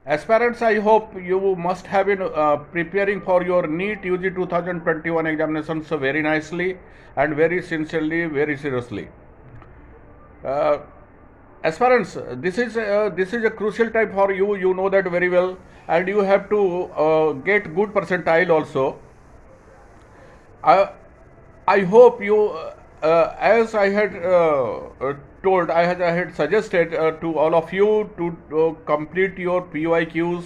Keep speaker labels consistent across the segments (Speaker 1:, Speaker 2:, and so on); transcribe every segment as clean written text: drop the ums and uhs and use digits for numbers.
Speaker 1: Aspirants, I hope you must have been preparing for your NEET UG 2021 examinations very nicely and very sincerely, very seriously. Uh, Aspirants, this is a crucial time for you. You know that very well, and you have to get good percentile also. I I hope you, as I had told, I had suggested to all of you to complete your PYQs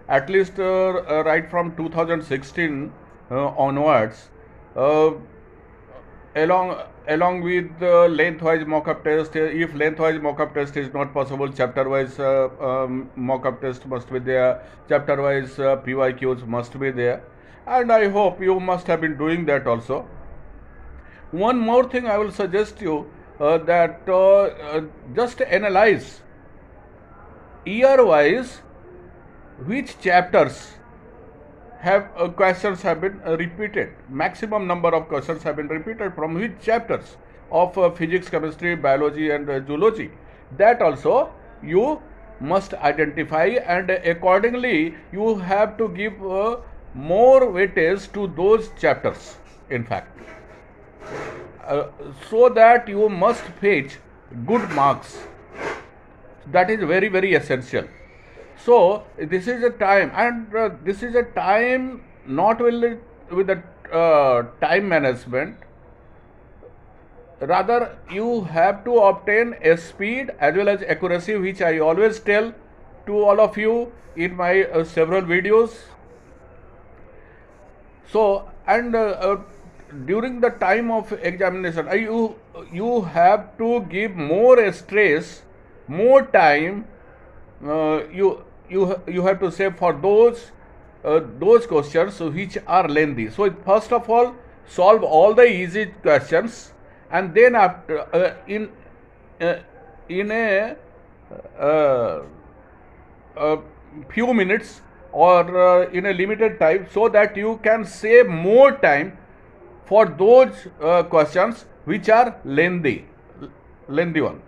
Speaker 1: at least right from 2016 onwards. Uh, along with the lengthwise mock-up test. If lengthwise mock-up test is not possible, chapter-wise mock-up test must be there. Chapter-wise PYQs must be there, and I hope you must have been doing that also. One more thing I will suggest you, that just analyze year-wise which chapters have questions have been repeated. Maximum number of questions have been repeated from which chapters of physics, chemistry, biology, and zoology. That also you must identify, and accordingly you have to give more weightage to those chapters. In fact, uh, so that you must fetch good marks. That is very, very essential. So this is a time, and this is a time not only with the time management. Rather, you have to obtain a speed as well as accuracy, which I always tell to all of you in my several videos. So, and during the time of examination, you have to give more stress, more time. You have to say for those questions which are lengthy. So first of all, solve all the easy questions, and then after uh, in uh, a few minutes or in a limited time, so that you can save more time for those questions which are lengthy one.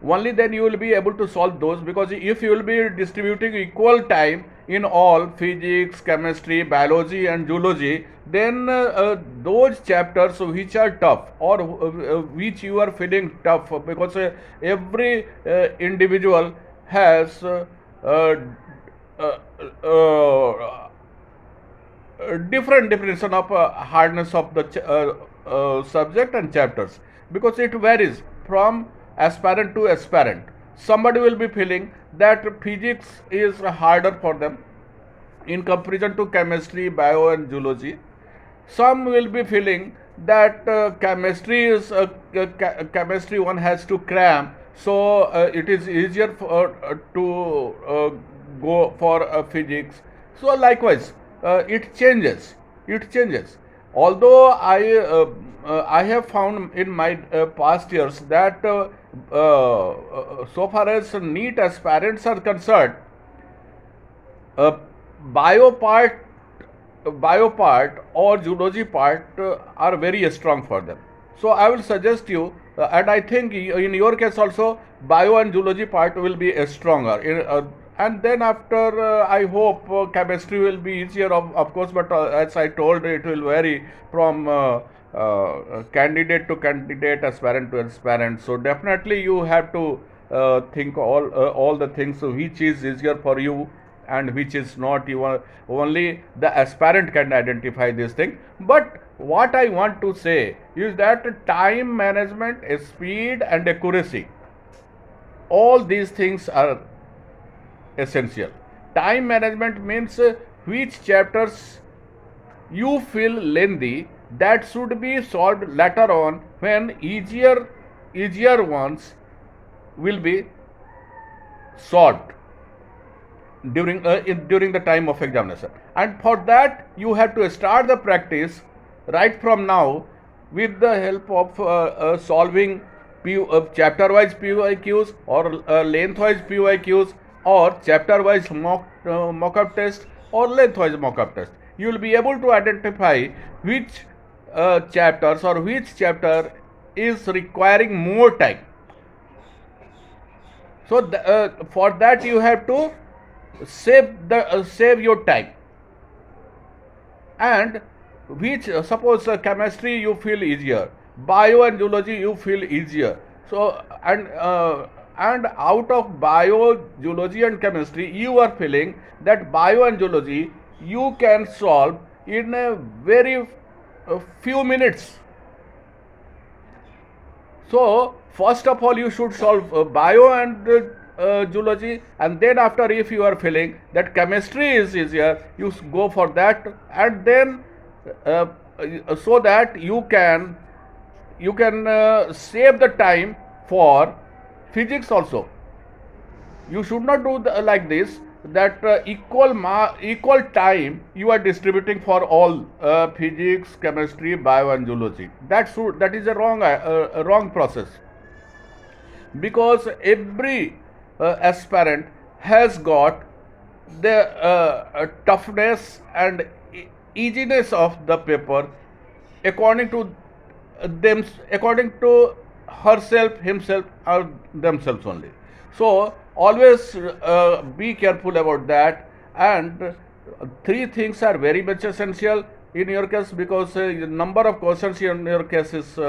Speaker 1: Only then you will be able to solve those, because if you will be distributing equal time in all physics, chemistry, biology, and zoology, then those chapters which are tough, or which you are feeling tough, because every individual has uh, uh, uh, different definition of hardness of the subject and chapters, because it varies from aspirant to aspirant. Somebody will be feeling that physics is harder for them in comparison to chemistry, bio, and zoology. Some will be feeling that chemistry one has to cram, so it is easier to go for physics. So likewise, it changes. It changes. Although I have found in my past years that so far as NEET aspirants are concerned, uh, bio part or zoology part are very strong for them. So I will suggest you, and I think in your case also, bio and zoology part will be stronger. And then after, I hope chemistry will be easier, of course, but as I told, it will vary from candidate to candidate, aspirant to aspirant. So definitely you have to think all the things which is easier for you and which is not. You only the aspirant can identify this thing. But what I want to say is that time management, speed, and accuracy, all these things are essential. Time management means which chapters you feel lengthy, that should be solved later on, when easier ones will be solved during the time of examination. And for that you have to start the practice right from now, with the help of solving chapter wise PYQs, or lengthwise PYQs, or chapter wise mock-up test, or lengthwise mock-up test. You will be able to identify which chapters or which chapter is requiring more time. So for that you have to save your time. And which suppose chemistry you feel easier, bio and zoology you feel easier. So and out of bio, zoology and chemistry you are feeling that bio and zoology you can solve in a very few minutes. So first of all, you should solve bio and zoology, and then after, if you are feeling that chemistry is easier, you go for that, and then uh, so that you can save the time for physics also. You should not do like this, that equal time you are distributing for all physics, chemistry, bio and zoology. That is a wrong process, because every aspirant has got the toughness and easiness of the paper according to according to herself, himself, or themselves only. So always be careful about that. And three things are very much essential in your case, because the number of questions in your case is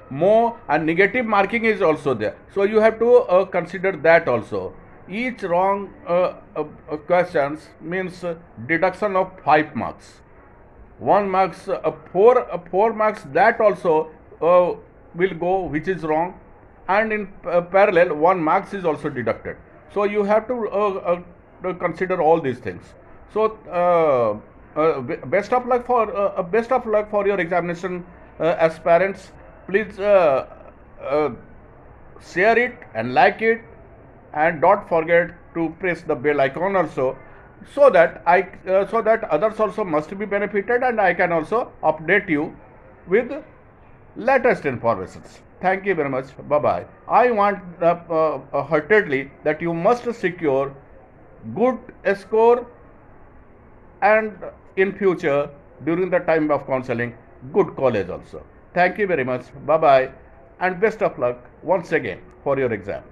Speaker 1: more, and negative marking is also there. So you have to consider that also. Each wrong questions means deduction of 5 marks. 1 marks, 4 marks, that also will go, which is wrong, and in parallel 1 marks is also deducted. So you have to consider all these things. So best of luck for your examination, aspirants. Please uh, share it and like it, and don't forget to press the bell icon also, so that so that others also must be benefited, and I can also update you with latest informations. Thank you very much. Bye bye. I want heartedly that you must secure good score, and in future during the time of counseling, good college also. Thank you very much. Bye bye, and best of luck once again for your exam.